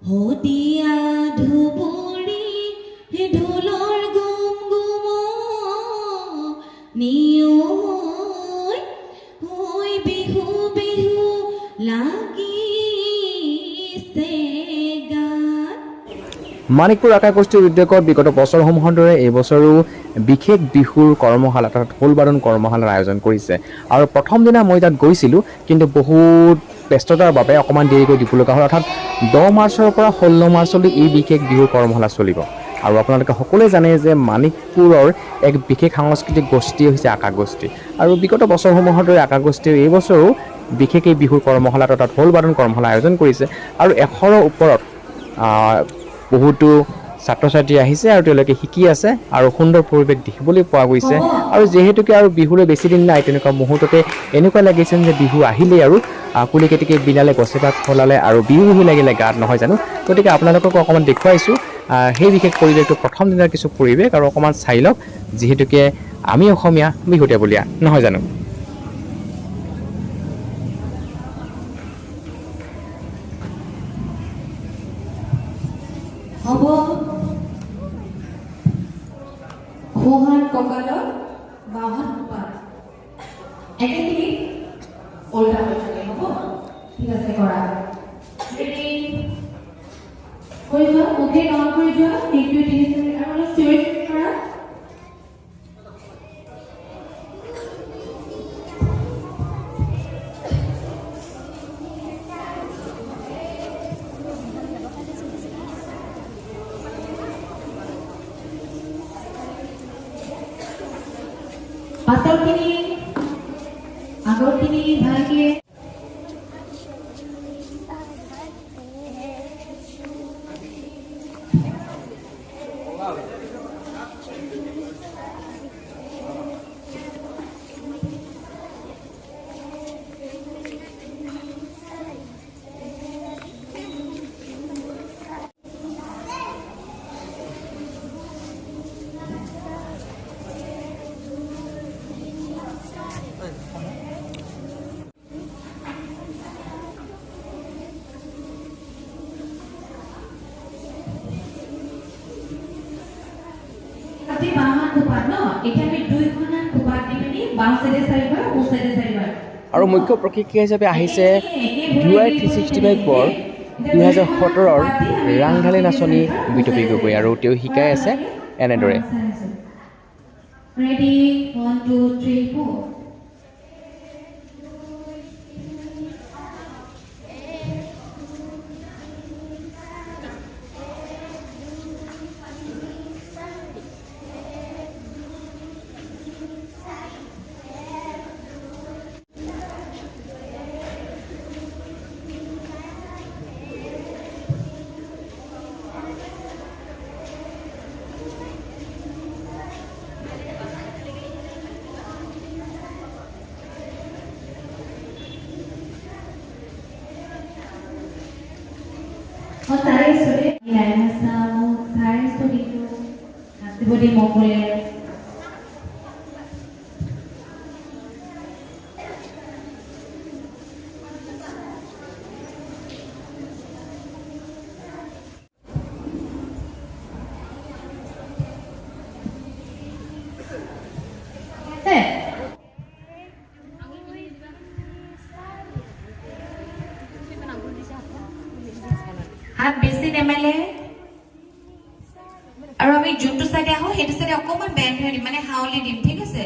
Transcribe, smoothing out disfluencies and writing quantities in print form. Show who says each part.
Speaker 1: হদিয়া ধুবুৰী ঢোলৰ গুম গুম নিয়ৈ হৈ বিহু বিহু লাগিছে গান।
Speaker 2: মানিকপুৰ আকাশগোষ্ঠীৰ উদ্যোগত বিগত বছৰসমূহৰ দৰে এই বছৰো বিশেষ বিহুৰ কৰ্মশালা অৰ্থাৎ ঢোল বাদন কৰ্মশালাৰ আয়োজন কৰিছে। আৰু প্ৰথম দিনা মই তাত গৈছিলোঁ, কিন্তু বহুত ব্যস্ততাৰ বাবে অকণমান দেৰিকৈ দিব লগা হ'ল। অৰ্থাৎ 10 মাৰ্চৰ পৰা 16 মাৰ্চলৈ এই বিশেষ বিহুৰ কৰ্মশালা চলিব। আৰু আপোনালোকে সকলোৱে জানে যে মানিকপুৰৰ এক বিশেষ সাংস্কৃতিক গোষ্ঠী হৈছে আকাশগোষ্ঠী। আৰু বিগত বছৰসমূহৰ দৰে আকাশগোষ্ঠীৰ এই বছৰো বিশেষ এই বিহুৰ কৰ্মশালা তথা ঢোল বাদন কৰ্মশালা আয়োজন কৰিছে। আৰু 100ৰ ওপৰত বহুতো ছাত্ৰ ছাত্ৰী আহিছে আৰু তেওঁলোকে শিকি আছে আৰু সুন্দৰ পৰিৱেশ দেখিবলৈ পোৱা গৈছে। আৰু যিহেতুকে আৰু বিহুলৈ বেছি দিন নাই, তেনেকুৱা মুহূৰ্ততে এনেকুৱা লাগিছে যে বিহু আহিলেই আৰু কুলি কেতেকী বিলালে গছে পাত ফলালে আৰু বিহু বিহু লাগিলে গাত, নহয় জানো? গতিকে আপোনালোকক অকণমান দেখুৱাইছোঁ সেই বিশেষ পৰিৱেশটো, প্ৰথম দিনাৰ কিছু পৰিৱেশ, আৰু অকণমান চাই লওক, যিহেতুকে আমি অসমীয়া বিহুতে বুলিয়া, নহয় জানো?
Speaker 1: হ'ব সোঁহাত কঁকালত বাওঁহাত কঁকাল একেখিনি ওল্টা হৈ থাকে। হ'ব, ঠিক আছে, কৰা। ৰেডি, কৰি যোৱা, মুখে কাউণ্ট কৰি যোৱা, 1 2 3 4 আৰু অলপ চিৰিয়াছ কৰা। পাছৰখিনি আগৰখিনি ভালকে বাওঁহাত খোপাত ন, এতিয়া আমি 2খনত খোপাত দি পিনি বাওঁ চাইডে 4বাৰ, সোঁ চাইডে 4বাৰ।
Speaker 2: আৰু মুখ্য প্ৰশিক্ষক হিচাপে আহিছে DY 365ৰ 2017ৰ ৰাংঢালী নাচনী বিতপী গগৈ, আৰু তেওঁ শিকাই আছে এনেদৰে।
Speaker 1: Ready, 1 2 3 4। Tarik sudah nilai masamu, tarik sudah itu, nanti boleh mau boleh. হাত বেছি নেমেলে আৰু আমি যোনটো সাইডে আহো সেইটো সাইডে অকমান বেন্ড হৈ দিম, মানে হাউলি দিম, ঠিক আছে?